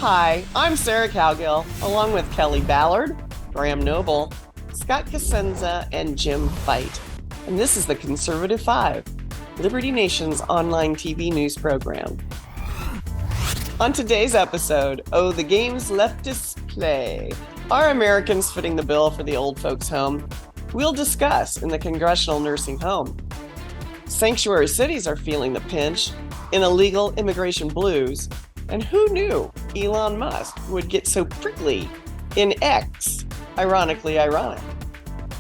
Hi, I'm Sarah Cowgill, along with Kelly Ballard, Graham Noble, Scott Cosenza, and Jim Fight. And this is the Conservative Five, Liberty Nation's online TV news program. On today's episode, oh, the games leftists play. Are Americans footing the bill for the old folks' home? We'll discuss in the Congressional Nursing Home. Sanctuary cities are feeling the pinch in illegal immigration blues. And who knew Elon Musk would get so prickly in X? Ironically ironic.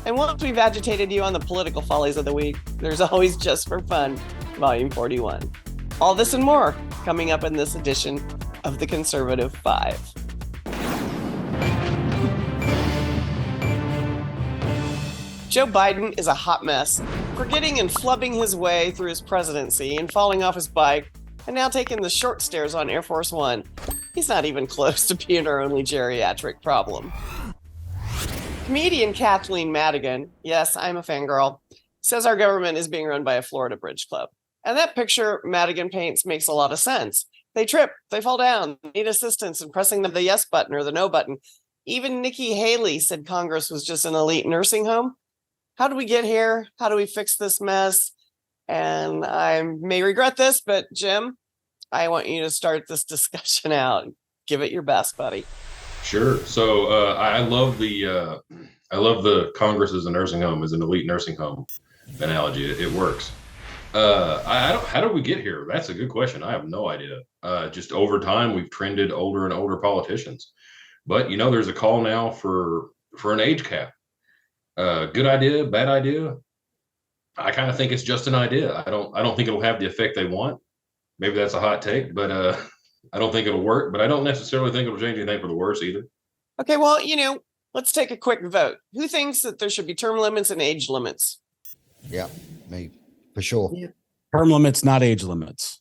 And once we've agitated you on the political follies of the week, there's always Just for Fun, Volume 41. All this and more coming up in this edition of the Conservative Five. Joe Biden is a hot mess, forgetting and flubbing his way through his presidency and falling off his bike, and now taking the short stairs on Air Force One. He's not even close to being our only geriatric problem. Comedian Kathleen Madigan, yes, I'm a fangirl, says our government is being run by a Florida bridge club. And that picture Madigan paints makes a lot of sense. They trip, they fall down, need assistance in pressing the yes button or the no button. Even Nikki Haley said Congress was just an elite nursing home. How do we get here? How do we fix this mess? And I may regret this, but Jim, I want you to start this discussion out. Give it your best, buddy. Sure. So I love the Congress as a nursing home, as an elite nursing home analogy. It works. How did we get here? That's a good question. I have no idea. Just over time, we've trended older and older politicians. But there's a call now for an age cap. Good idea, bad idea. I kind of think it's just an idea. I don't think it'll have the effect they want. Maybe that's a hot take, but I don't think it'll work. But I don't necessarily think it'll change anything for the worse either. Okay, well, let's take a quick vote. Who thinks that there should be term limits and age limits? Yeah, me, for sure. Yeah. Term limits, not age limits.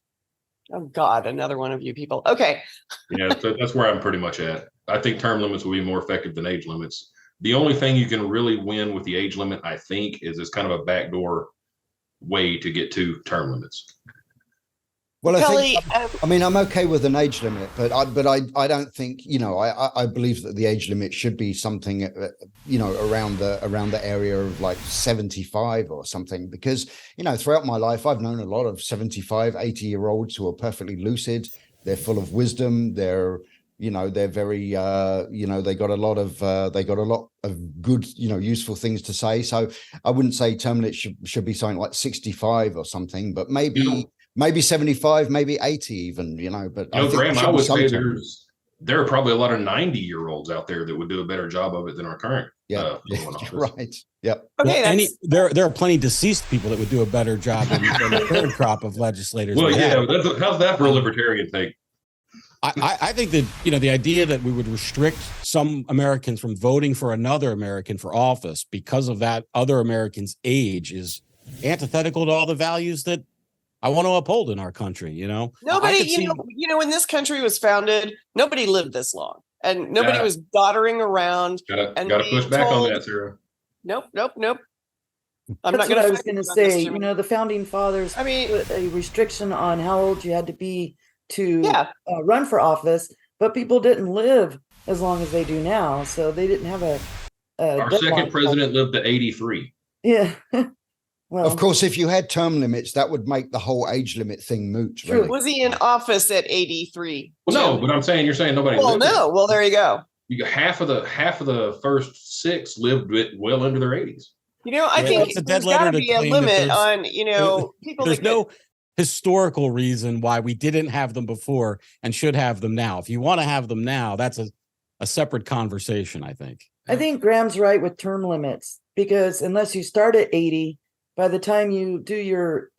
Oh, God, another one of you people. Okay. Yeah, so that's where I'm pretty much at. I think term limits will be more effective than age limits. The only thing you can really win with the age limit, I think, is it's kind of a backdoor way to get to term limits. Well, Kelly, I'm okay with an age limit, but I don't think, I believe that the age limit should be something, around the area of like 75 or something, because, throughout my life, I've known a lot of 75, 80-year-olds who are perfectly lucid. They're full of wisdom. They're very, they got a lot of good, useful things to say. So I wouldn't say term limit should be something like 65 or something, but maybe 75, maybe 80 even, but I think Graham, I would say there are probably a lot of 90-year-olds out there that would do a better job of it than our current. Right. Yep. Okay, well, there are plenty of deceased people that would do a better job than the current crop of legislators. Well, how's that for a libertarian take? I think that, the idea that we would restrict some Americans from voting for another American for office because of that other American's age is antithetical to all the values that I want to uphold in our country. Nobody, when this country was founded, nobody lived this long, and nobody was doddering around. Gotta push back on that, Sarah. Nope. I'm not going to. I was going to say, the founding fathers put a restriction on how old you had to be to run for office, but people didn't live as long as they do now, so they didn't have our second president lived to 83. Yeah. Well, of course, if you had term limits, that would make the whole age limit thing moot. Really. Was he in office at 83? Well, no, but you're saying nobody. Well, no. Well, there you go. You got half of the first six lived well into their 80s. I think there's got to be a limit on, people. There's no historical reason why we didn't have them before and should have them now. If you want to have them now, that's a separate conversation, I think. I think Graham's right with term limits, because unless you start at 80, by the time you do your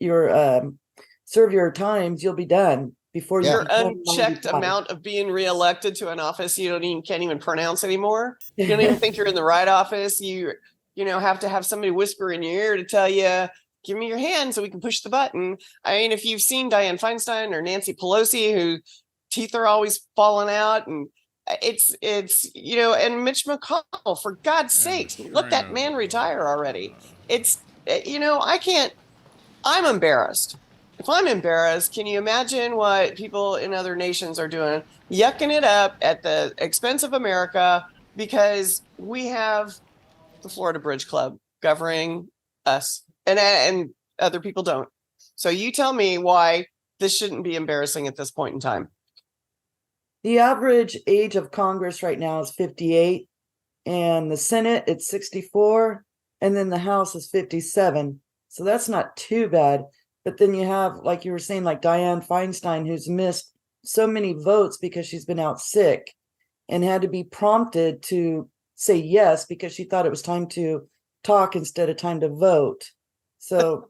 serve your times, you'll be done before your unchecked amount of being reelected to an office you can't even pronounce anymore. You don't even think you're in the right office. You have to have somebody whisper in your ear to tell you, give me your hand so we can push the button. I mean, if you've seen Dianne Feinstein or Nancy Pelosi, whose teeth are always falling out, and it's and Mitch McConnell, for God's sakes, let that man retire already. I'm embarrassed. If I'm embarrassed, can you imagine what people in other nations are doing? yucking it up at the expense of America because we have the Florida Bridge Club governing us, and other people don't. So you tell me why this shouldn't be embarrassing at this point in time. The average age of Congress right now is 58, and the Senate it's 64, and then the House is 57. So that's not too bad. But then you have, like you were saying, like Dianne Feinstein, who's missed so many votes because she's been out sick and had to be prompted to say yes because she thought it was time to talk instead of time to vote. So,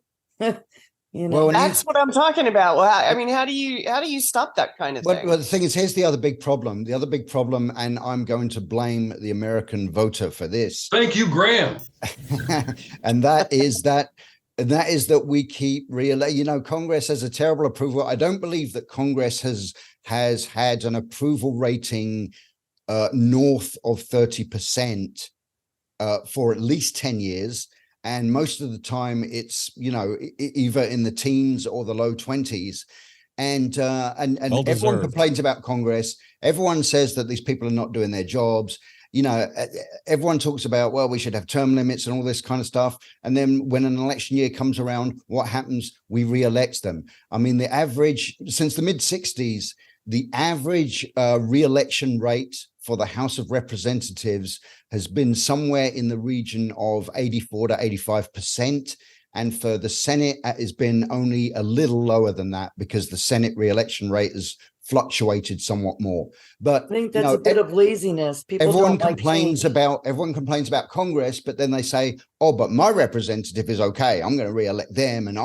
Well, that's what I'm talking about. Well, I mean, how do you stop that kind of thing? Well, the thing is, here's the other big problem. The other big problem, and I'm going to blame the American voter for this. Thank you, Graham. And that is that we keep Congress has a terrible approval. I don't believe that Congress has had an approval rating north of 30% for at least 10 years. And most of the time it's, either in the teens or the low 20s. And everyone complains about Congress. Everyone says that these people are not doing their jobs. Everyone talks about, well, we should have term limits and all this kind of stuff. And then when an election year comes around, what happens? We re-elect them. I mean, the average since the mid 60s, the average re-election rate for the House of Representatives has been somewhere in the region of 84 to 85%. And for the Senate, it has been only a little lower than that because the Senate re-election rate has fluctuated somewhat more. But I think that's a bit of laziness. Everyone complains about Congress, but then they say, "Oh, but my representative is okay. I'm going to re-elect them, and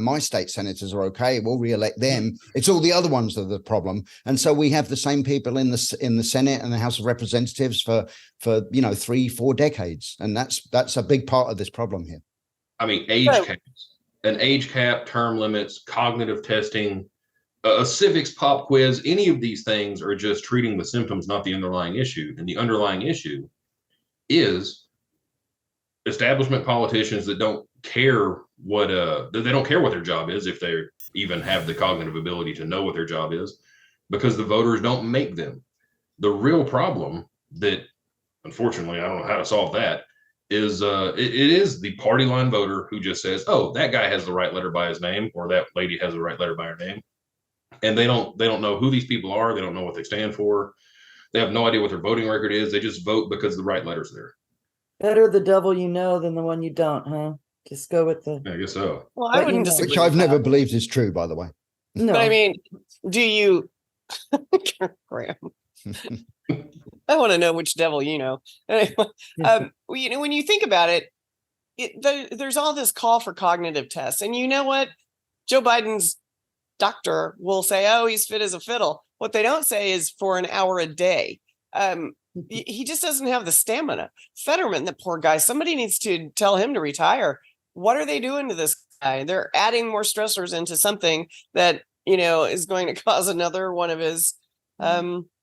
my state senators are okay. We'll re-elect them." It's all the other ones that are the problem, and so we have the same people in the Senate and the House of Representatives for 3-4 decades, and that's a big part of this problem here. I mean, an age cap, term limits, cognitive testing, a civics pop quiz, any of these things are just treating the symptoms, not the underlying issue. And the underlying issue is establishment politicians that don't care what their job is, if they even have the cognitive ability to know what their job is, because the voters don't make them. The real problem that, unfortunately, I don't know how to solve that, is it is the party line voter who just says, "Oh, that guy has the right letter by his name," or "That lady has the right letter by her name." And they don't know who these people are. They don't know what they stand for. They have no idea what their voting record is. They just vote because the right letter's there. Better the devil you know than the one you don't, huh? Just go with the. I guess so. Well, I wouldn't disagree. Which I've never believed is true, by the way. No, but I mean, do you, Graham? I want to know which devil you know. When you think about it, there's all this call for cognitive tests, and you know what? Joe Biden's doctor will say, "Oh, he's fit as a fiddle." What they don't say is for an hour a day. He just doesn't have the stamina. Fetterman, the poor guy, somebody needs to tell him to retire. What are they doing to this guy? They're adding more stressors into something that, is going to cause another one of his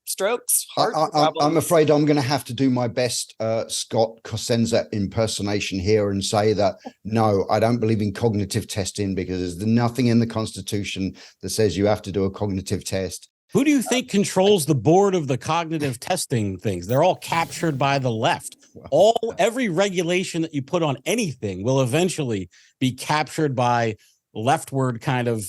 strokes. I'm afraid I'm going to have to do my best Scott Cosenza impersonation here and say that, no, I don't believe in cognitive testing because there's nothing in the Constitution that says you have to do a cognitive test. Who do you think controls the board of the cognitive testing things? They're all captured by the left. Every regulation that you put on anything will eventually be captured by leftward kind of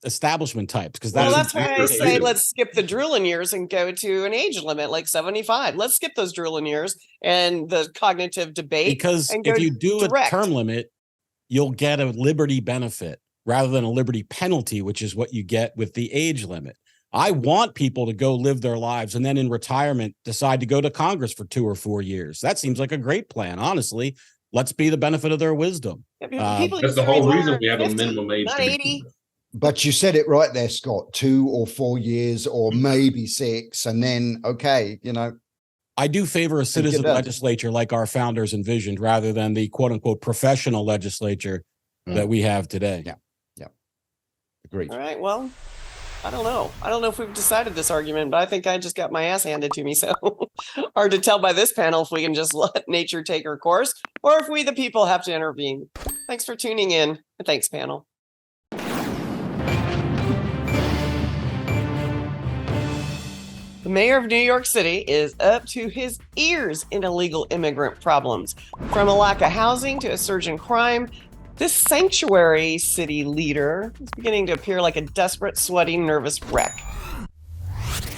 establishment types. Because that's why I say let's skip the drilling years and go to an age limit like 75. Let's skip those drilling years and the cognitive debate. Because if you do a term limit, you'll get a liberty benefit rather than a liberty penalty, which is what you get with the age limit. I want people to go live their lives and then in retirement decide to go to Congress for 2 or 4 years. That seems like a great plan, honestly. Let's be the benefit of their wisdom. That's the whole reason we have a minimum age. Not 80. But you said it right there, Scott, 2 or 4 years or maybe 6. And then, okay, I do favor a citizen legislature like our founders envisioned rather than the quote unquote professional legislature that we have today. Yeah. Agreed. All right. Well, I don't know. I don't know if we've decided this argument, but I think I just got my ass handed to me. So hard to tell by this panel if we can just let nature take her course or if we, the people, have to intervene. Thanks for tuning in. And thanks, panel. The mayor of New York City is up to his ears in illegal immigrant problems. From a lack of housing to a surge in crime, this sanctuary city leader is beginning to appear like a desperate, sweaty, nervous wreck.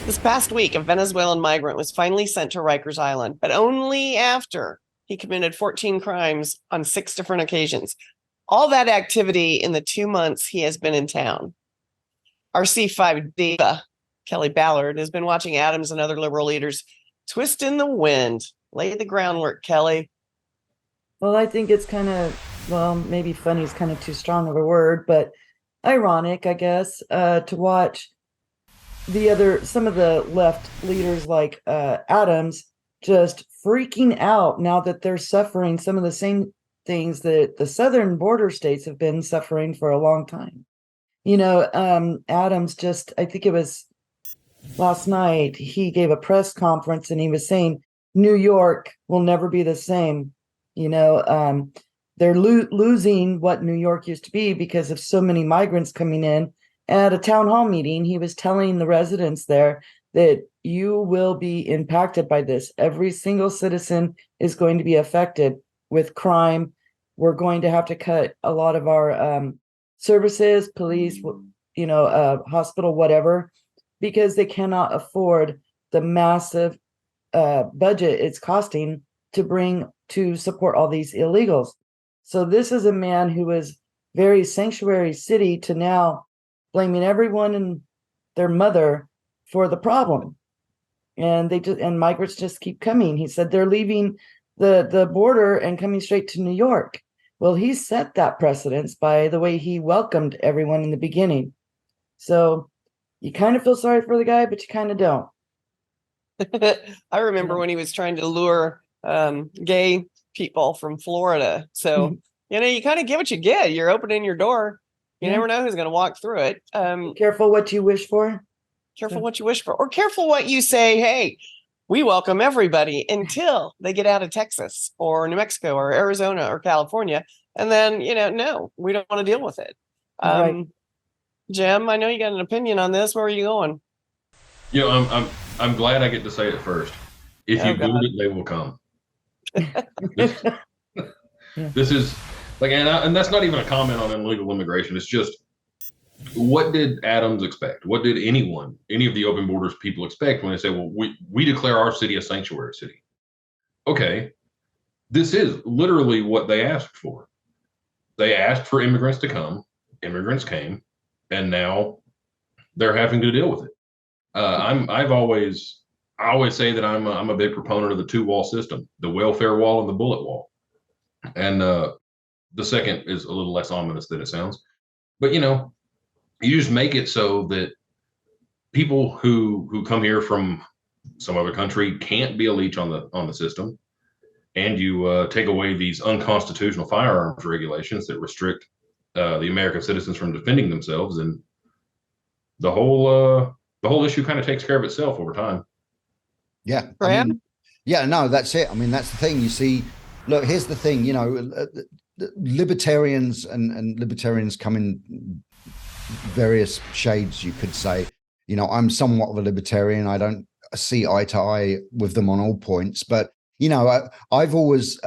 This past week, a Venezuelan migrant was finally sent to Rikers Island, but only after he committed 14 crimes on 6 different occasions. All that activity in the 2 months he has been in town. Our C5 diva, Kelly Ballard, has been watching Adams and other liberal leaders twist in the wind. Lay the groundwork, Kelly. Well, I think it's kind of, well, maybe funny is kind of too strong of a word, but ironic, I guess, to watch some of the left leaders like Adams just freaking out now that they're suffering some of the same things that the southern border states have been suffering for a long time. Adams just, I think it was last night, he gave a press conference and he was saying New York will never be the same. They're losing what New York used to be because of so many migrants coming in. At a town hall meeting, he was telling the residents there that you will be impacted by this. Every single citizen is going to be affected with crime. We're going to have to cut a lot of our services, police, hospital, whatever, because they cannot afford the massive budget it's costing to support all these illegals. So this is a man who was very sanctuary city to now blaming everyone and their mother for the problem. And migrants just keep coming. He said they're leaving the border and coming straight to New York. Well, he set that precedence by the way he welcomed everyone in the beginning. So you kind of feel sorry for the guy, but you kind of don't. I remember when he was trying to lure gay people from Florida. So, you kind of get what you get. You're opening your door. You never know who's going to walk through it. Careful what you wish for. Careful what you wish for. Or careful what you say, hey, we welcome everybody until they get out of Texas or New Mexico or Arizona or California. And then, no, we don't want to deal with it. Right. Jim, I know you got an opinion on this. Where are you going? I'm glad I get to say it first. If you build it, they will come. This is like, and that's not even a comment on illegal immigration. It's just, what did Adams expect? What did any of the open borders people expect when they say, well, we declare our city a sanctuary city? Okay, this is literally what they asked for. They asked for immigrants to come. Immigrants came, and now they're having to deal with it. I always say that I'm a big proponent of the 2-wall system, the welfare wall and the bullet wall. And the second is a little less ominous than it sounds, but you just make it so that people who come here from some other country can't be a leech on the system, and you take away these unconstitutional firearms regulations that restrict the American citizens from defending themselves, and the whole issue kind of takes care of itself over time. Yeah, No, that's it. I mean, that's the thing. You see, look, here's the thing. Libertarians and libertarians come in various shades, you could say. I'm somewhat of a libertarian. I don't see eye to eye with them on all points, but I've always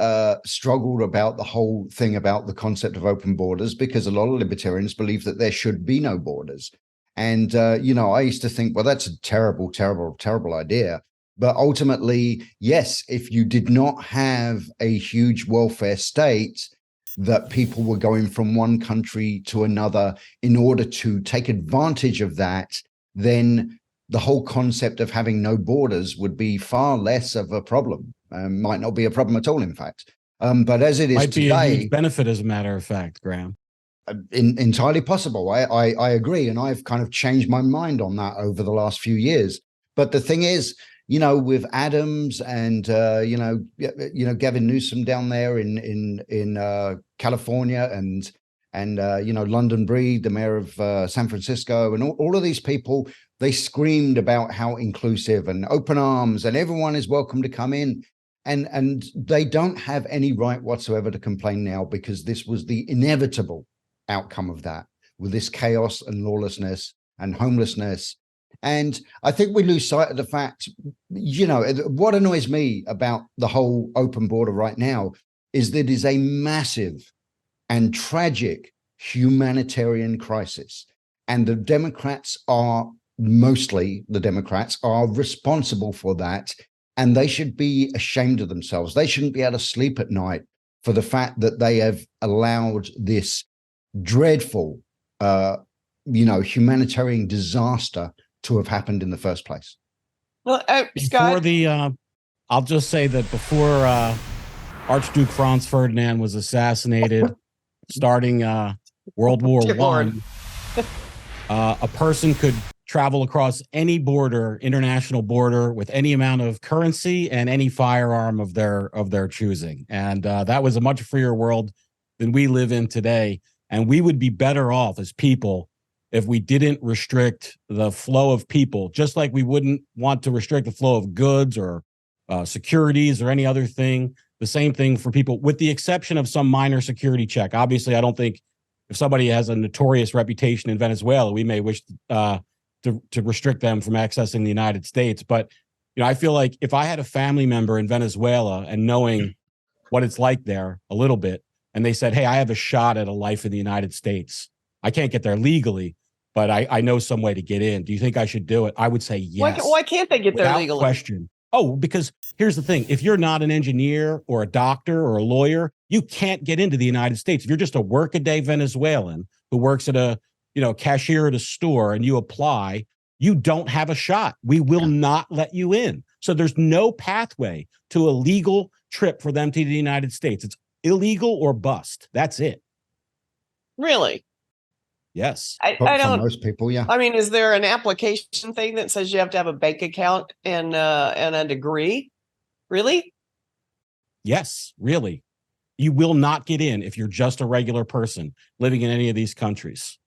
struggled about the whole thing about the concept of open borders, because a lot of libertarians believe that there should be no borders. And I used to think, well, that's a terrible, terrible, terrible idea. But ultimately, yes, if you did not have a huge welfare state, that people were going from one country to another in order to take advantage of that, then the whole concept of having no borders would be far less of a problem. Might not be a problem at all, in fact. But as it is might today, be a huge benefit, as a matter of fact, Graham. Entirely possible. I agree, and I've kind of changed my mind on that over the last few years. But the thing is, with Adams and Gavin Newsom down there in California, and London Breed, the mayor of San Francisco, and all of these people, they screamed about how inclusive and open arms and everyone is welcome to come in. And they don't have any right whatsoever to complain now, because this was the inevitable outcome of that, with this chaos and lawlessness and homelessness And I think we lose sight of the fact, what annoys me about the whole open border right now is that it is a massive and tragic humanitarian crisis. And the Democrats are responsible for that. And they should be ashamed of themselves. They shouldn't be able to sleep at night for the fact that they have allowed this dreadful, humanitarian disaster to have happened in the first place. Well, Scott, I'll just say that before Archduke Franz Ferdinand was assassinated, starting World War I, a person could travel across any border, international border, with any amount of currency and any firearm of their choosing. And that was a much freer world than we live in today. And we would be better off as people if we didn't restrict the flow of people, just like we wouldn't want to restrict the flow of goods or securities or any other thing. The same thing for people, with the exception of some minor security check. Obviously, I don't think if somebody has a notorious reputation in Venezuela, we may wish to restrict them from accessing the United States. But I feel like if I had a family member in Venezuela and knowing what it's like there a little bit, and they said, hey, I have a shot at a life in the United States. I can't get there legally, but I know some way to get in. Do you think I should do it? I would say yes. Why can't they get there legally? Question. Oh, because here's the thing. If you're not an engineer or a doctor or a lawyer, you can't get into the United States. If you're just a workaday Venezuelan who works at a cashier at a store and you apply, you don't have a shot. We will not let you in. So there's no pathway to a legal trip for them to the United States. It's illegal or bust. That's it. Really? Yes. I don't. For most people, yeah. I mean, is there an application thing that says you have to have a bank account and a degree? Really? Yes, really. You will not get in if you're just a regular person living in any of these countries.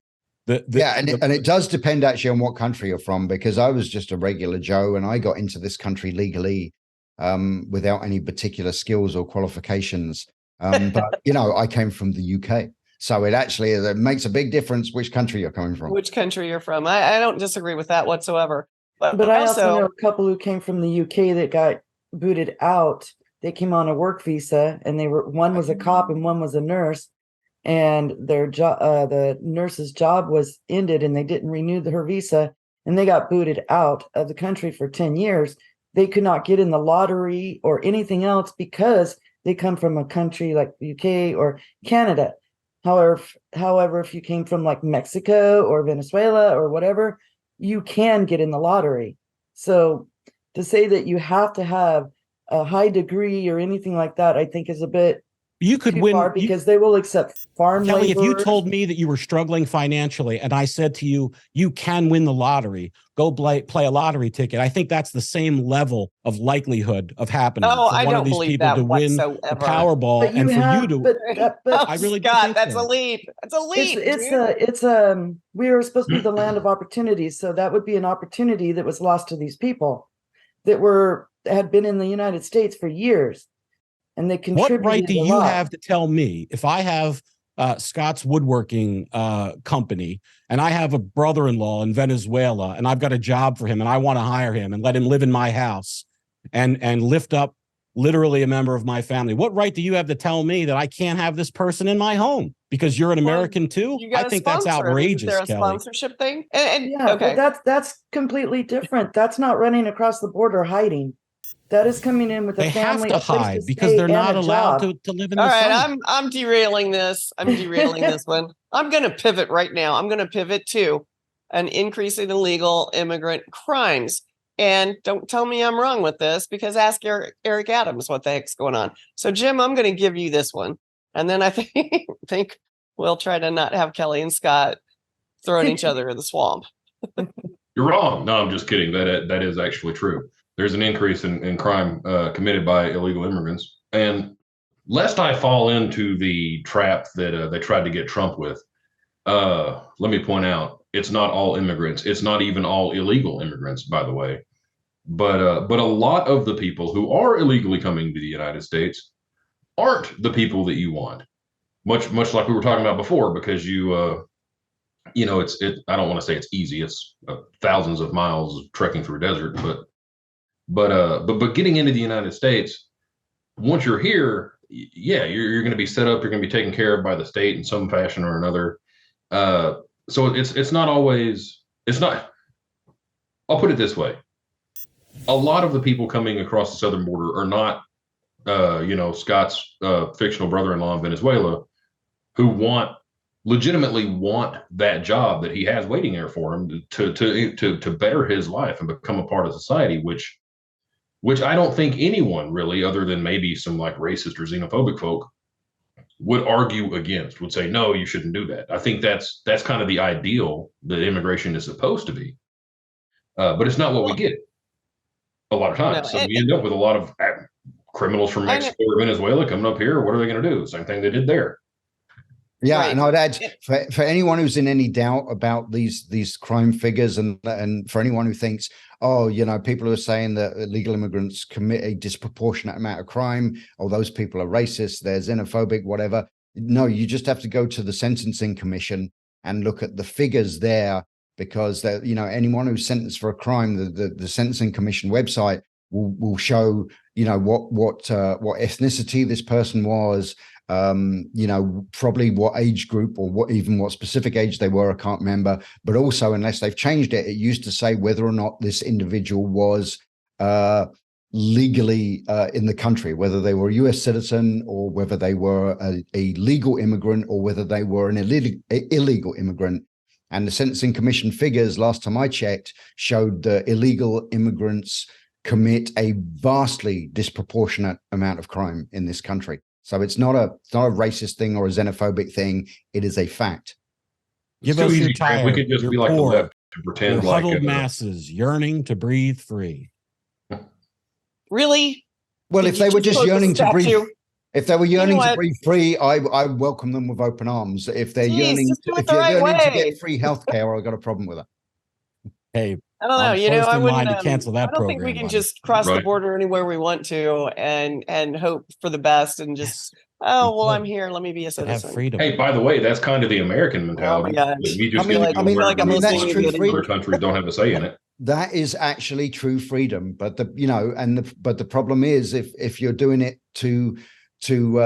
And it does depend actually on what country you're from, because I was just a regular Joe and I got into this country legally without any particular skills or qualifications. But, I came from the UK. So it makes a big difference which country you're coming from. Which country you're from. I don't disagree with that whatsoever. But I also know a couple who came from the UK that got booted out. They came on a work visa, and one was a cop and one was a nurse, and their job, the nurse's job was ended, and they didn't renew her visa, and they got booted out of the country for 10 years. They could not get in the lottery or anything else because they come from a country like the UK or Canada. However, if you came from like Mexico or Venezuela or whatever, you can get in the lottery. So to say that you have to have a high degree or anything like that, I think is a bit you could win because they will accept farm Kelly, laborers. If you told me that you were struggling financially and I said to you, you can win the lottery, go play a lottery ticket. I think that's the same level of likelihood of happening. Oh, I don't believe that whatsoever. Win the Powerball and for you to. But I really Scott, that's a leap. That's a leap. We are supposed to be the land of opportunities, so that would be an opportunity that was lost to these people that had been in the United States for years. And they contributed. What right do you have to tell me if I have Scott's woodworking company and I have a brother-in-law in Venezuela and I've got a job for him and I want to hire him and let him live in my house and lift up literally a member of my family? What right do you have to tell me that I can't have this person in my home because you're an American too? I think that's outrageous. Is there a Kelly. Sponsorship thing? Yeah, okay. But that's completely different. That's not running across the border hiding. That is coming in with a family. They have to hide because they're not allowed to live in the sun. All right, I'm derailing this. I'm derailing this one. I'm going to pivot right now. I'm going to pivot to an increase in illegal immigrant crimes. And don't tell me I'm wrong with this, because ask Eric Adams what the heck's going on. So, Jim, I'm going to give you this one. And then I think we'll try to not have Kelly and Scott throwing each other in the swamp. You're wrong. No, I'm just kidding. That is actually true. There's an increase in crime committed by illegal immigrants. And lest I fall into the trap that they tried to get Trump with, let me point out, it's not all immigrants. It's not even all illegal immigrants, by the way. But a lot of the people who are illegally coming to the United States aren't the people that you want. Much like we were talking about before, because you I don't want to say it's easy. It's thousands of miles of trekking through a desert, but getting into the United States, once you're here, yeah, you're going to be set up. You're going to be taken care of by the state in some fashion or another. So it's not always. It's not. I'll put it this way: a lot of the people coming across the southern border are not, Scott's fictional brother-in-law in Venezuela, who legitimately want that job that he has waiting there for him to better his life and become a part of society, which I don't think anyone really, other than maybe some like racist or xenophobic folk, would argue against, would say, no, you shouldn't do that. I think that's kind of the ideal that immigration is supposed to be. But it's not what we get a lot of times. So we end up with a lot of criminals from Mexico or Venezuela coming up here. What are they going to do? Same thing they did there. Yeah, right. And I'd add for anyone who's in any doubt about these crime figures, and for anyone who thinks, people are saying that illegal immigrants commit a disproportionate amount of crime, or those people are racist, they're xenophobic, whatever. No, you just have to go to the Sentencing Commission and look at the figures there, because anyone who's sentenced for a crime, the Sentencing Commission website will show what ethnicity this person was. Probably what age group, or what specific age they were, I can't remember. But also, unless they've changed it, it used to say whether or not this individual was legally in the country, whether they were a US citizen, or whether they were a legal immigrant, or whether they were an illegal immigrant. And the Sentencing Commission figures, last time I checked, showed that illegal immigrants commit a vastly disproportionate amount of crime in this country. So it's not a racist thing or a xenophobic thing. It is a fact. Give us your tired, we could just your be like poor, the left to pretend your like huddled masses yearning to breathe free. Really? Well, if they were just yearning to breathe, if they were yearning to breathe free, I welcome them with open arms. If they're yearning to get free healthcare, I've got a problem with it. Hey, I don't know. I wouldn't to cancel that. I don't think we can just cross the border anywhere we want to and hope for the best and just I'm here. Let me be a citizen. Have freedom. Hey, by the way, that's kind of the American mentality. Oh my gosh. We just that's true. Other countries don't have a say in it. That is actually true freedom, but the problem is if you're doing it to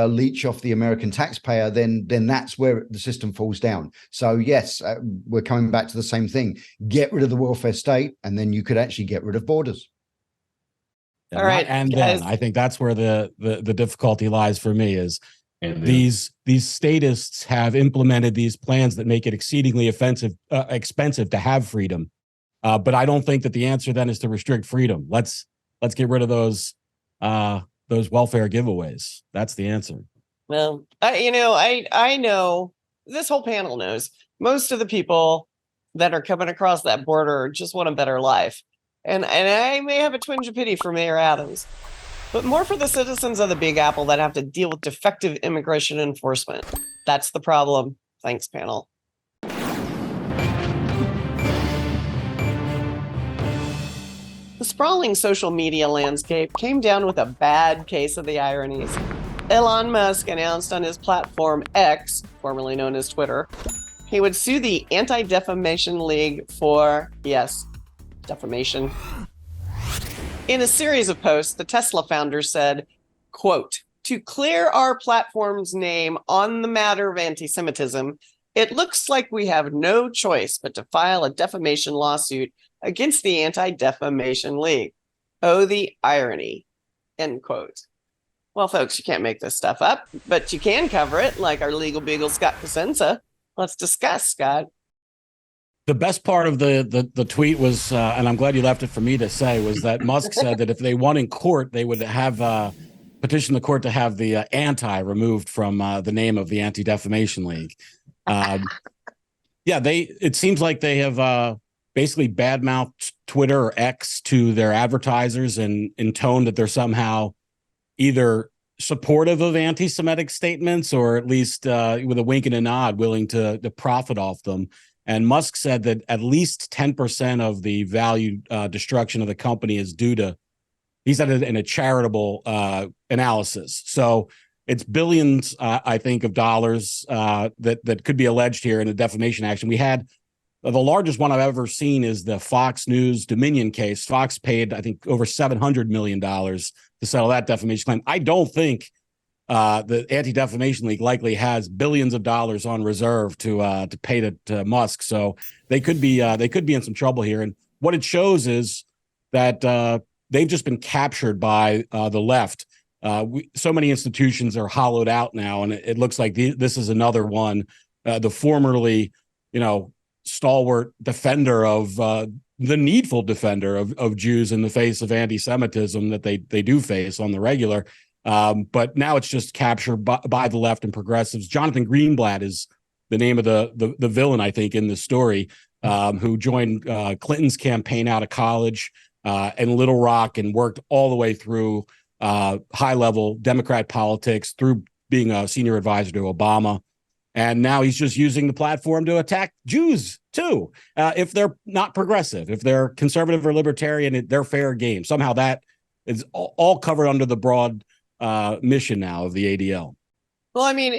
leech off the American taxpayer, then that's where the system falls down. So yes, we're coming back to the same thing. Get rid of the welfare state, and then you could actually get rid of borders. All right, and then I think that's where the difficulty lies for me is these statists have implemented these plans that make it exceedingly expensive to have freedom. But I don't think that the answer then is to restrict freedom. Let's get rid of those welfare giveaways. That's the answer. Well, I know this whole panel knows most of the people that are coming across that border just want a better life. And I may have a twinge of pity for Mayor Adams, but more for the citizens of the Big Apple that have to deal with defective immigration enforcement. That's the problem. Thanks, panel. The sprawling social media landscape came down with a bad case of the ironies. Elon Musk announced on his platform X, formerly known as Twitter, he would sue the Anti-Defamation League for, yes, defamation. In a series of posts, the Tesla founder said, quote, "To clear our platform's name on the matter of anti-Semitism, it looks like we have no choice but to file a defamation lawsuit against the Anti-Defamation League. Oh, the irony," end quote. Well, folks, you can't make this stuff up, but you can cover it like our legal beagle, Scott Cosenza. Let's discuss, Scott. The best part of the tweet was, and I'm glad you left it for me to say, was that Musk said that if they won in court, they would have petition the court to have the anti removed from the name of the Anti-Defamation League. It seems like they have basically badmouthed Twitter or X to their advertisers and intoned that they're somehow either supportive of anti-Semitic statements or at least with a wink and a nod willing to profit off them. And Musk said that at least 10% of the value destruction of the company is due to, he said it in a charitable analysis. So it's billions, I think, of dollars that could be alleged here in a defamation action. We had the largest one I've ever seen is the Fox News Dominion case. Fox paid, I think, over $700 million to settle that defamation claim. I don't think the Anti-Defamation League likely has billions of dollars on reserve to pay to Musk. So they could be in some trouble here. And what it shows is that they've just been captured by the left. So many institutions are hollowed out now, and it looks like this is another one. The formerly, stalwart defender of the needful defender of Jews in the face of anti-Semitism that they do face on the regular. But now it's just captured by the left and progressives. Jonathan Greenblatt is the name of the villain, I think, in this story, who joined Clinton's campaign out of college in Little Rock and worked all the way through high-level Democrat politics, through being a senior advisor to Obama. And now he's just using the platform to attack Jews, too. If they're not progressive, if they're conservative or libertarian, they're fair game. Somehow that is all covered under the broad mission now of the ADL. Well, I mean,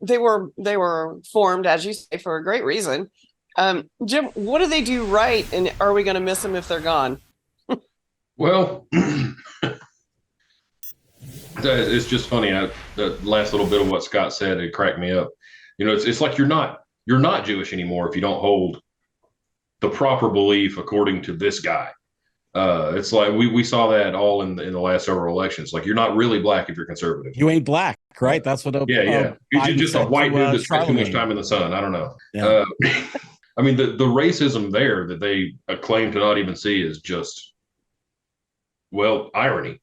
they were formed, as you say, for a great reason. Jim, what do they do right? And are we going to miss them if they're gone? Well, it's just funny. The last little bit of what Scott said, it cracked me up. It's like you're not Jewish anymore if you don't hold the proper belief according to this guy. It's like we saw that all in the last several elections. Like, you're not really black if you're conservative. You ain't black, right? That's what. You're just a white dude that spent too much time in the sun. I don't know. Yeah. I mean, the racism there that they claim to not even see is just, well, irony.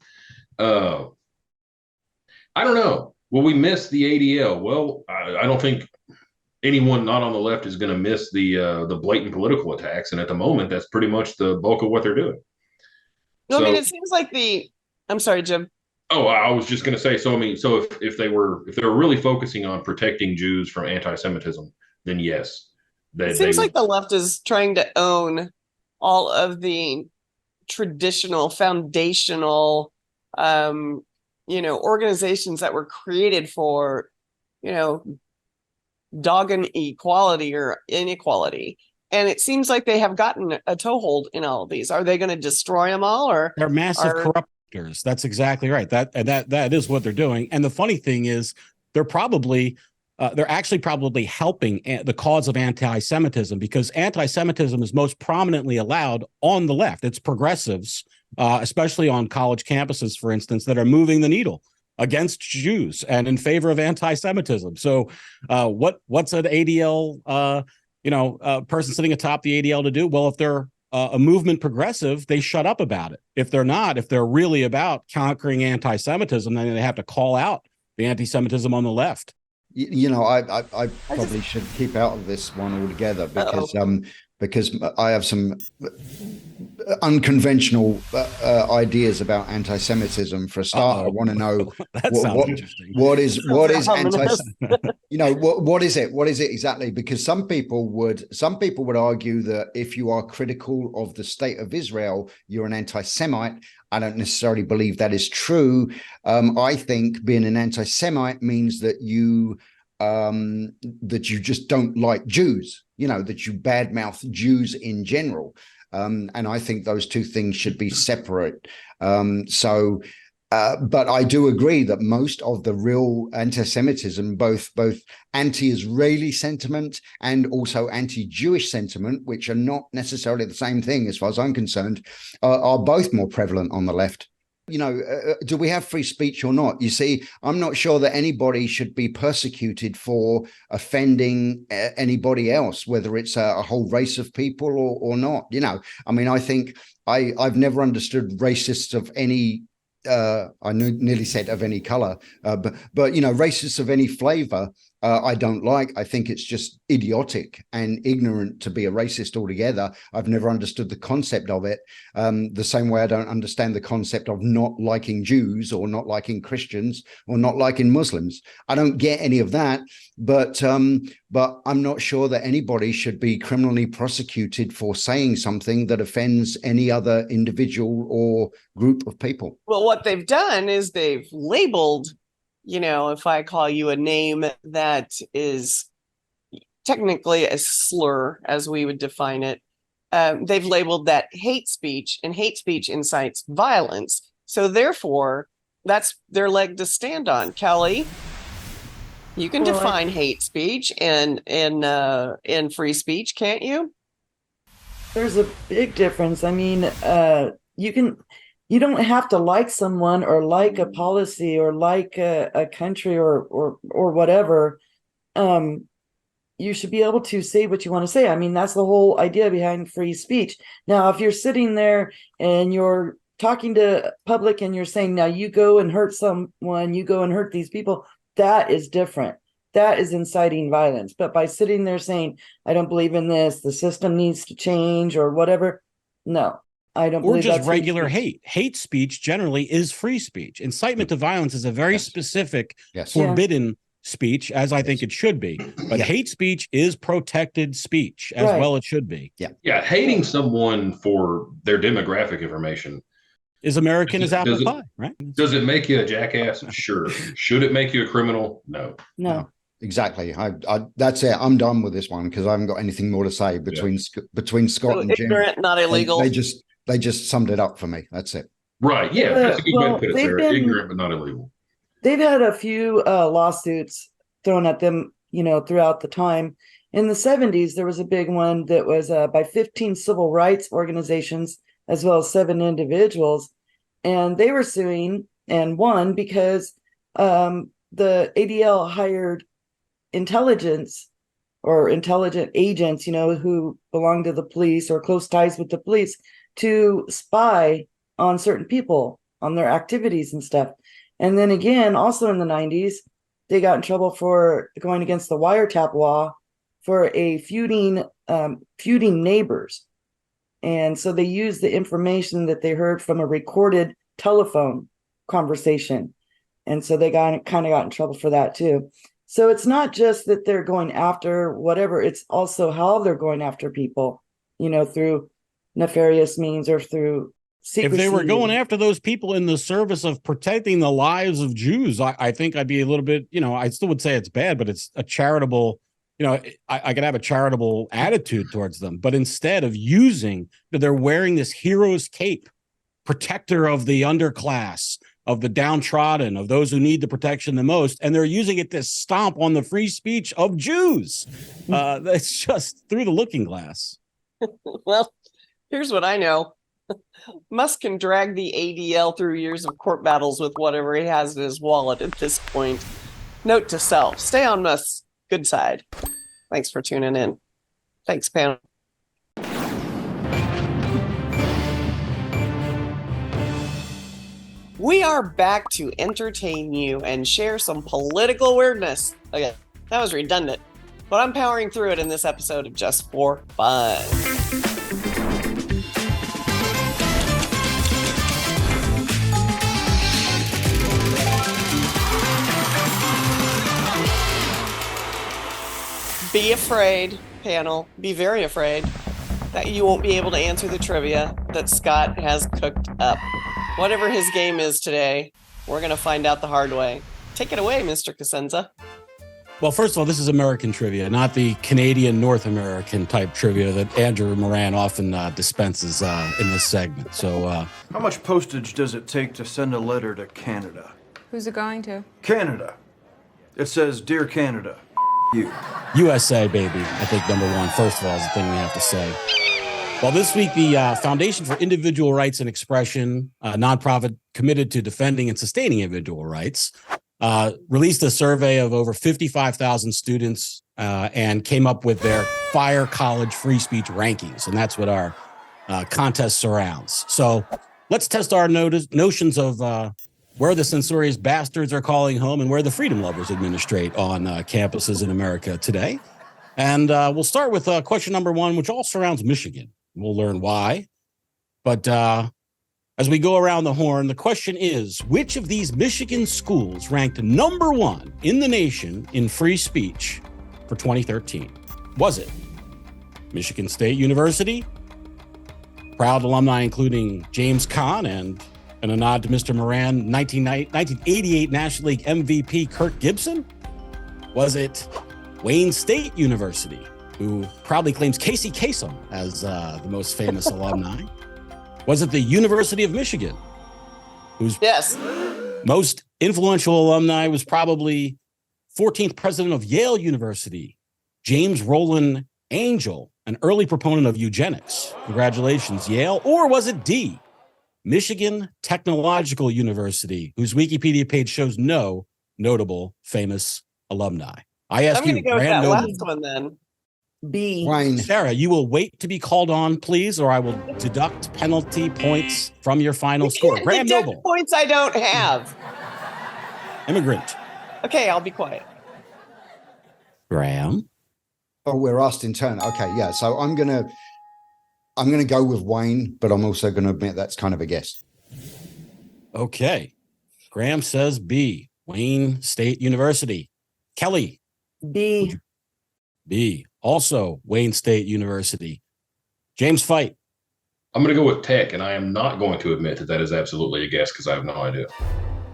I don't know. Will we miss the ADL? Well, I don't think anyone not on the left is going to miss the blatant political attacks. And at the moment, that's pretty much the bulk of what they're doing. No, I mean, it seems like I'm sorry, Jim. Oh, I was just going to say, so if they were really focusing on protecting Jews from anti-Semitism, then yes. It seems like the left is trying to own all of the traditional, foundational, organizations that were created for, dogging equality or inequality. And it seems like they have gotten a toehold in all of these. Are they going to destroy them all, or they're massive corruptors? That's exactly right. That is what they're doing. And the funny thing is, they're actually probably helping the cause of anti-Semitism, because anti-Semitism is most prominently allowed on the left. It's progressives, especially on college campuses, for instance, that are moving the needle against Jews and in favor of anti-Semitism. So what's an ADL person sitting atop the ADL to do? Well, if they're a movement progressive, they shut up about it. If they're not, if they're really about conquering anti-Semitism, then they have to call out the anti-Semitism on the left. I probably should keep out of this one altogether because I have some unconventional ideas about anti-Semitism. For a start, I want to know what is anti-Semitism. What is it? What is it exactly? Because some people would argue that if you are critical of the state of Israel, you're an anti-Semite. I don't necessarily believe that is true. I think being an anti-Semite means that you just don't like Jews, that you badmouth Jews in general. And I think those two things should be separate. But I do agree that most of the real anti-Semitism, both anti-Israeli sentiment and also anti-Jewish sentiment, which are not necessarily the same thing as far as I'm concerned, are both more prevalent on the left. Do we have free speech or not? You see, I'm not sure that anybody should be persecuted for offending anybody else, whether it's a whole race of people or not. I think I've never understood racists of any I nearly said of any color, but racists of any flavor, I don't like. I think it's just idiotic and ignorant to be a racist altogether. I've never understood the concept of it, the same way I don't understand the concept of not liking Jews or not liking Christians or not liking Muslims. I don't get any of that, but I'm not sure that anybody should be criminally prosecuted for saying something that offends any other individual or group of people. Well, what they've done is they've labeled if I call you a name that is technically a slur, as we would define it, they've labeled that hate speech, and hate speech incites violence. So therefore, that's their leg to stand on. Kelly, you can define hate speech and in free speech, can't you? There's a big difference. I mean, you don't have to like someone or like a policy or like a country or whatever. You should be able to say what you want to say. I mean, that's the whole idea behind free speech. Now, if you're sitting there and you're talking to public and you're saying, now you go and hurt someone, you go and hurt these people, that is different. That is inciting violence. But by sitting there saying, I don't believe in this, the system needs to change or whatever, no, I don't believe that's regular hate. Hate speech generally is free speech. Incitement to violence is a very specific, forbidden speech, as I think it should be. But hate speech is protected speech, as well it should be. Yeah, hating someone for their demographic information is American as apple pie, right? Does it make you a jackass? Sure. Should it make you a criminal? No. Exactly. I that's it. I'm done with this one because I haven't got anything more to say between Scott and Jim. Ignorant, not illegal. They just summed it up for me. That's it. Right. Yeah. That's a good way to put it, Sarah. Ignorant, but not illegal. They've had a few lawsuits thrown at them, throughout the time. In the 70s, there was a big one that was by 15 civil rights organizations, as well as 7 individuals. And they were suing and won because the ADL hired intelligent agents, who belong to the police or close ties with the police to spy on certain people, on their activities and stuff. And then again, also in the 90s, they got in trouble for going against the wiretap law for feuding neighbors. And so they used the information that they heard from a recorded telephone conversation. And so they kind of got in trouble for that too. So it's not just that they're going after whatever, it's also how they're going after people, through nefarious means or through secrecy. If they were going after those people in the service of protecting the lives of Jews, I think I'd be a little bit, I still would say it's bad, but it's a charitable, I could have a charitable attitude towards them. But instead of they're wearing this hero's cape, protector of the underclass, of the downtrodden, of those who need the protection the most, and they're using it to stomp on the free speech of Jews. That's just through the looking glass. Well, here's what I know. Musk can drag the ADL through years of court battles with whatever he has in his wallet at this point. Note to self, stay on Musk's good side. Thanks for tuning in. Thanks, panel. We are back to entertain you and share some political weirdness. Okay, that was redundant, but I'm powering through it in this episode of Just for Fun. Be afraid, panel. Be very afraid that you won't be able to answer the trivia that Scott has cooked up. Whatever his game is today, we're going to find out the hard way. Take it away, Mr. Cosenza. Well, first of all, this is American trivia, not the Canadian North American type trivia that Andrew Moran often dispenses in this segment. So, how much postage does it take to send a letter to Canada? Who's it going to? Canada. It says, Dear Canada, you. USA, baby. I think number one, first of all, is the thing we have to say. Well, this week, the Foundation for Individual Rights and Expression, a nonprofit committed to defending and sustaining individual rights, released a survey of over 55,000 students and came up with their Fire College free speech rankings. And that's what our contest surrounds. So let's test our notions of where the censorious bastards are calling home and where the freedom lovers administrate on campuses in America today. And we'll start with question number one, which all surrounds Michigan. We'll learn why. But as we go around the horn, the question is, which of these Michigan schools ranked number one in the nation in free speech for 2013? Was it Michigan State University, proud alumni including James Caan and And a nod to Mr. Moran, 1988 National League MVP Kirk Gibson? Was it Wayne State University, who proudly claims Casey Kasem as the most famous alumni? Was it the University of Michigan, whose most influential alumni was probably 14th president of Yale University, James Roland Angel, an early proponent of eugenics? Congratulations, Yale. Or was it D, Michigan Technological University, whose Wikipedia page shows no notable famous alumni? I ask you, I'm going to go with that last one then. B. Wayne. Sarah, you will wait to be called on, please, or I will deduct penalty points from your final score. Graham Noble. Points I don't have. Immigrant. Okay, I'll be quiet. Graham. Oh, we're asked in turn. Okay, yeah. So I'm gonna go with Wayne, but I'm also gonna admit that's kind of a guess. Okay. Graham says B, Wayne State University. Kelly. B. B, also Wayne State University. James Fight. I'm going to go with Tech, and I am not going to admit that that is absolutely a guess because I have no idea.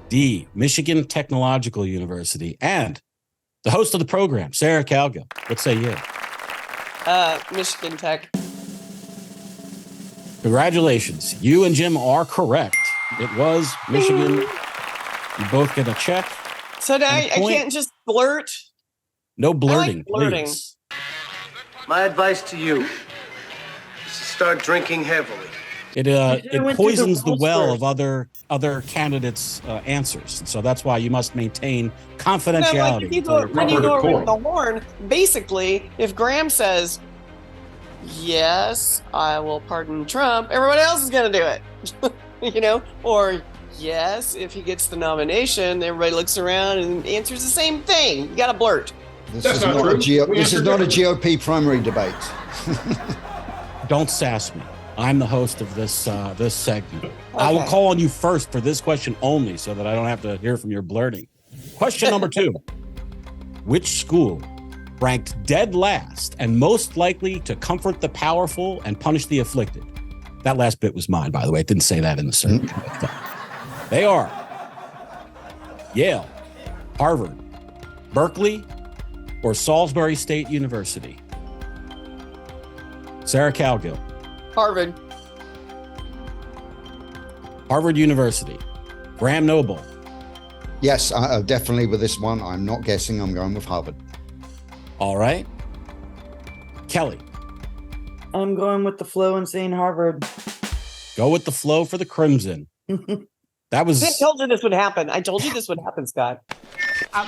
D, Michigan Technological University. And the host of the program, Sarah Calgill. What say you? Michigan Tech. Congratulations. You and Jim are correct. It was Michigan. You both get a check. So now I can't just blurt. No blurting, blurting. please. My advice to you is to start drinking heavily. It poisons the well of other candidates' answers. So that's why you must maintain confidentiality. When you go around the horn, basically, if Graham says, yes, I will pardon Trump, everyone else is going to do it. Or yes, if he gets the nomination, everybody looks around and answers the same thing. You got to blurt. This is not a GOP primary debate. Don't sass me. I'm the host of this segment. Okay. I will call on you first for this question only so that I don't have to hear from your blurting. Question number 2. Which school ranked dead last and most likely to comfort the powerful and punish the afflicted? That last bit was mine, by the way. It didn't say that in the survey. They are Yale, Harvard, Berkeley, or Salisbury State University. Sarah Calgill. Harvard. Harvard University. Graham Noble. Yes, definitely with this one. I'm not guessing. I'm going with Harvard. All right. Kelly. I'm going with the flow and saying Harvard. Go with the flow for the Crimson. That was. I told you this would happen. I told you this would happen, Scott.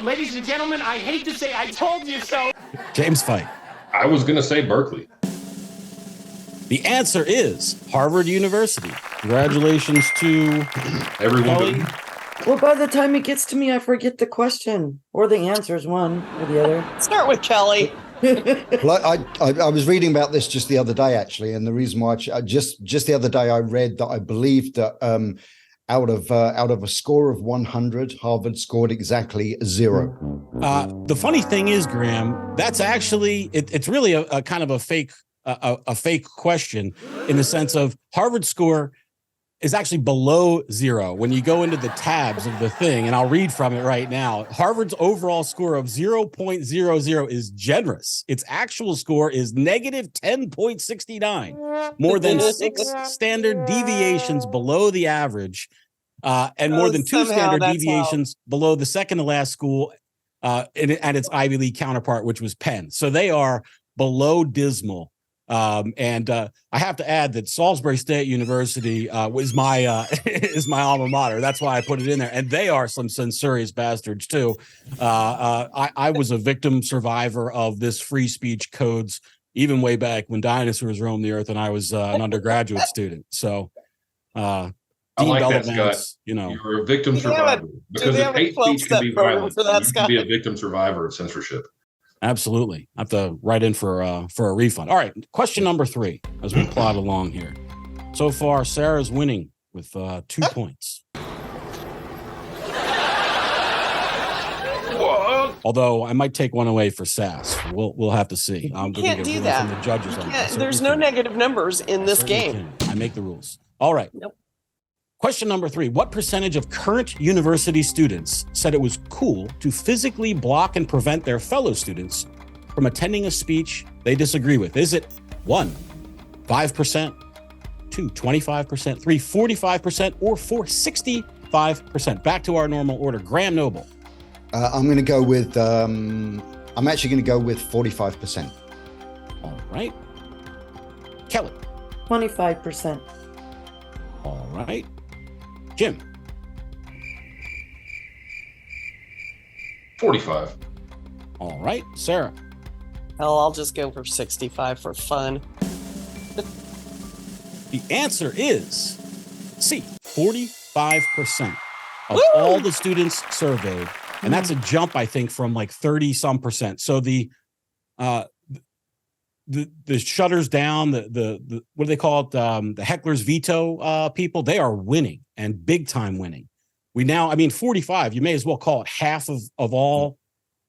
Ladies and gentlemen, I hate to say I told you so. James Fight. I was going to say Berkeley. The answer is Harvard University. Congratulations to everyone. Well, by the time it gets to me, I forget the question or the answers, one or the other. Start with Kelly. Well, I was reading about this just the other day, actually, and the reason why just the other day I read that I believed that out of a score of 100, Harvard scored exactly 0. The funny thing is, Graham, that's actually it's really a kind of a fake question in the sense of Harvard's score is actually below 0. When you go into the tabs of the thing, and I'll read from it right now, Harvard's overall score of 0.00 is generous. Its actual score is negative 10.69, more than 6 standard deviations below the average, and more than 2 standard deviations below the second to last school and its Ivy League counterpart, which was Penn. So they are below dismal. And I have to add that Salisbury State University was my is my alma mater. That's why I put it in there. And they are some censorious bastards too. I was a victim survivor of this free speech codes even way back when dinosaurs roamed the earth, and I was an undergraduate student. So I like that, Scott. You're a victim survivor because if hate speech can be violent, you can be a victim survivor of censorship. Absolutely. I have to write in for a refund. All right. Question number 3 as we plod along here. So far, Sarah's winning with 2 points. Although I might take one away for Sass. We'll have to see. You can't do that. From the judges on there's no negative numbers in this game. I make the rules. All right. Nope. Question number 3. What percentage of current university students said it was cool to physically block and prevent their fellow students from attending a speech they disagree with? Is it 1, 5%, 2, 25%, 3, 45%, or 4, 65%? Back to our normal order. Graham Noble. I'm going to go with, I'm actually going to go with 45%. All right. Kelly. 25%. All right. Jim. 45. All right. Sarah. Hell, I'll just go for 65 for fun. The answer is C, 45% of Woo! all the students surveyed. And that's a jump, I think, from like 30 some percent. So the shutters down, the what do they call it? The heckler's veto people, they are winning and big time winning. We now, I mean, 45, you may as well call it half of all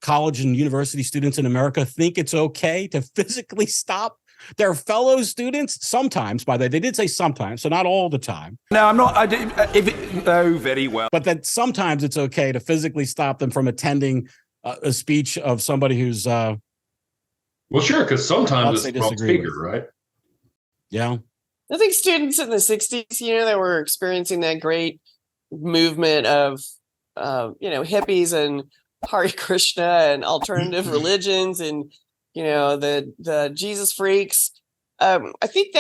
college and university students in America think it's okay to physically stop their fellow students. Sometimes, by the way, they did say sometimes, so not all the time. No, I'm not. Very well. But that sometimes it's okay to physically stop them from attending a speech of somebody who's Well, sure, because sometimes they it's wrong disagree speaker, right? Yeah. I think students in the 60s, they were experiencing that great movement of, hippies and Hare Krishna and alternative religions and, the Jesus freaks. I think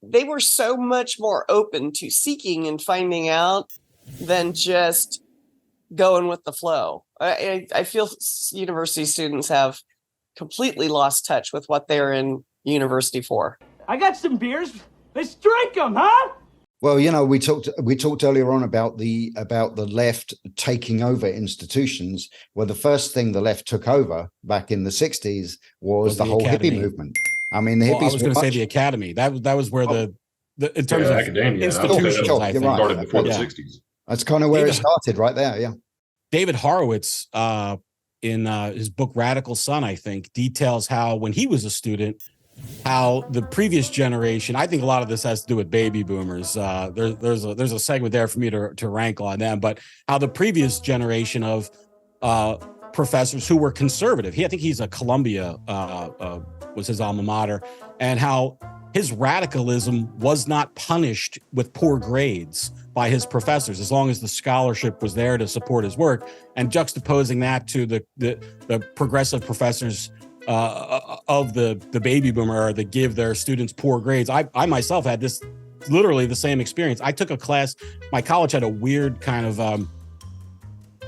they were so much more open to seeking and finding out than just going with the flow. I feel university students have completely lost touch with what they're in university for. I got some beers. Let's drink them, huh? Well, we talked earlier on about the left taking over institutions. Well, the first thing the left took over back in the 60s was the whole academy. hippie movement. I mean, the hippies. I was going to say the academy. That was where the in terms of academia, institutions, I think. Started before the Yeah. 60s. That's kind of where it started, right there. Yeah. David Horowitz, in his book Radical Son, I think, details how when he was a student, how the previous generation, I think a lot of this has to do with baby boomers. There's a segment there for me to rankle on them, but how the previous generation of professors who were conservative, I think he's a Columbia, was his alma mater, and how his radicalism was not punished with poor grades by his professors, as long as the scholarship was there to support his work, and juxtaposing that to the progressive professors of the baby boomer era that give their students poor grades. I myself had this literally the same experience. I took a class, my college had a weird kind of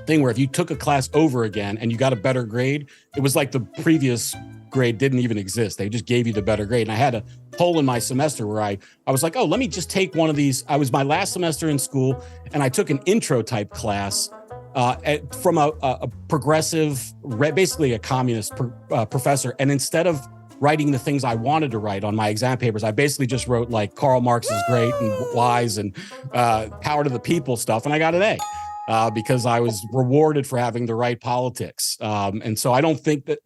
thing where if you took a class over again and you got a better grade, it was like the previous grade didn't even exist. They just gave you the better grade. And I had a hole in my semester where I was like, oh, let me just take one of these. I was my last semester in school and I took an intro type class from a progressive, basically a communist professor. And instead of writing the things I wanted to write on my exam papers, I basically just wrote like Karl Marx is great and wise and power to the people stuff. And I got an A because I was rewarded for having the right politics. And so I don't think that,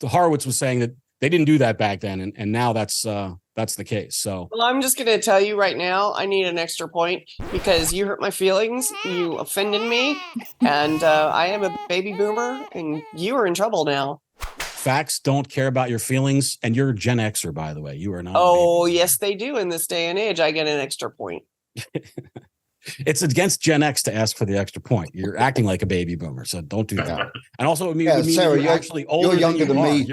Horowitz was saying that they didn't do that back then. And now that's the case. So, well, I'm just going to tell you right now, I need an extra point because you hurt my feelings. You offended me. And I am a baby boomer and you are in trouble now. Facts don't care about your feelings. And you're a Gen Xer, by the way. You are not. Oh, yes, they do. In this day and age, I get an extra point. It's against Gen X to ask for the extra point. You're acting like a baby boomer, so don't do that. And also, Sarah, you're actually older. You're younger than me.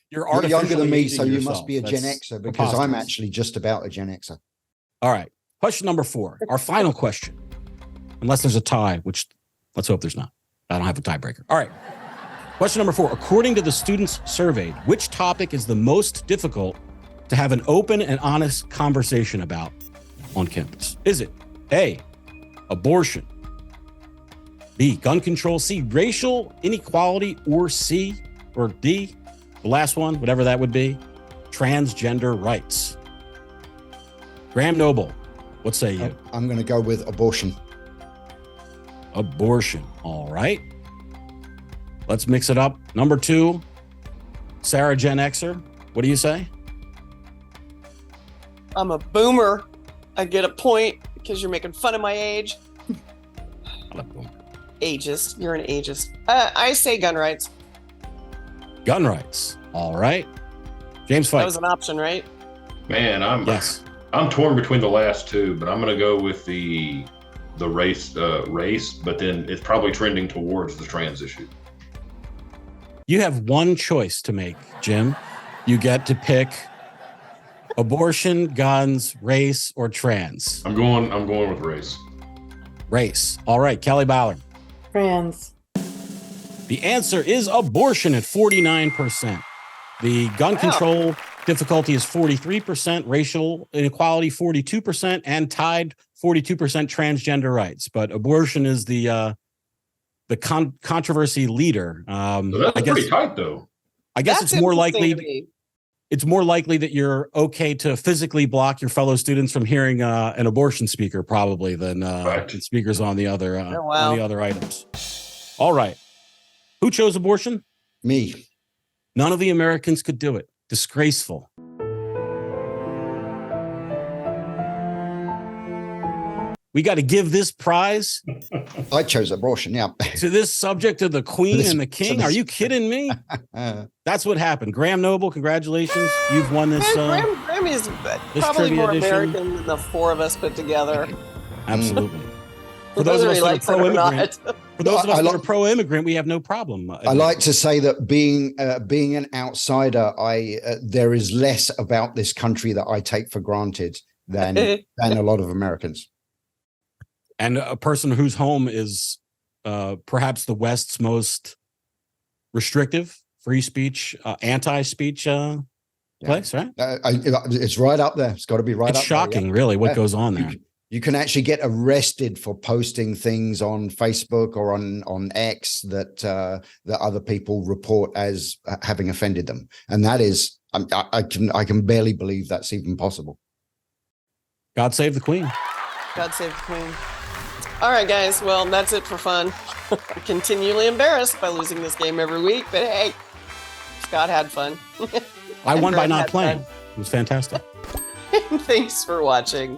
You're younger than me, so you yourself. must be a Gen Xer because preposterous. I'm actually just about a Gen Xer. All right. Question number 4, our final question. Unless there's a tie, which let's hope there's not. I don't have a tiebreaker. All right. Question number 4. According to the students surveyed, which topic is the most difficult to have an open and honest conversation about on campus? Is it A, abortion, B, gun control, C, racial inequality, or C, or D, the last one, whatever that would be, transgender rights? Graham Noble, what say you? I'm going to go with abortion. Abortion. All right. Let's mix it up. Number 2, Sarah Gen Xer, what do you say? I'm a boomer. I get a point because you're making fun of my age. Ageist. You're an ageist. I say gun rights. Gun rights. All right. James Fight. That was an option, right? Man, I'm torn between the last two, but I'm going to go with the race, but then it's probably trending towards the trans issue. You have one choice to make, Jim. You get to pick abortion, guns, race, or trans. I'm going with race. Race. All right, Kelly Ballard. Trans. The answer is abortion at 49%. The gun control difficulty is 43%, racial inequality 42%, and tied 42% transgender rights. But abortion is the controversy leader. So that's pretty tight, though. I guess it's more likely. It's more likely that you're okay to physically block your fellow students from hearing an abortion speaker, probably, than speakers on the other on the other items. All right, who chose abortion? Me. None of the Americans could do it. Disgraceful. We got to give this prize. I chose abortion, yeah. To this subject of the Queen and the King. Are you kidding me? That's what happened. Graham Noble, congratulations. You've won this. Graham is probably more American than the four of us put together. Absolutely. For those of us that are pro-immigrant, that are pro-immigrant, we have no problem. I like to say that being an outsider, there is less about this country that I take for granted than a lot of Americans. And a person whose home is perhaps the West's most restrictive free speech, anti-speech place, right? It's right up there. It's got to be right up there. It's shocking, really, what goes on there. You can actually get arrested for posting things on Facebook or on X that other people report as having offended them, and that is, I can barely believe that's even possible. God save the Queen. God save the Queen. All right, guys. Well, that's it for fun. Continually embarrassed by losing this game every week, but hey, Scott had fun. I won by not playing. It was fantastic. Thanks for watching.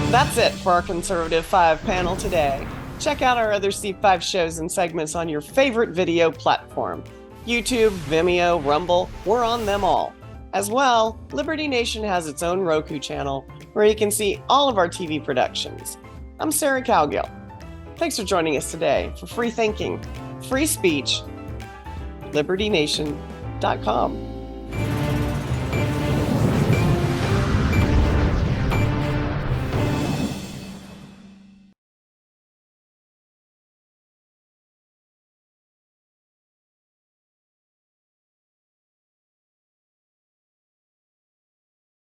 That's it for our Conservative 5 panel today. Check out our other C5 shows and segments on your favorite video platform. YouTube, Vimeo, Rumble, we're on them all. As well, Liberty Nation has its own Roku channel where you can see all of our TV productions. I'm Sarah Cowgill. Thanks for joining us today for Free Thinking, Free Speech, LibertyNation.com.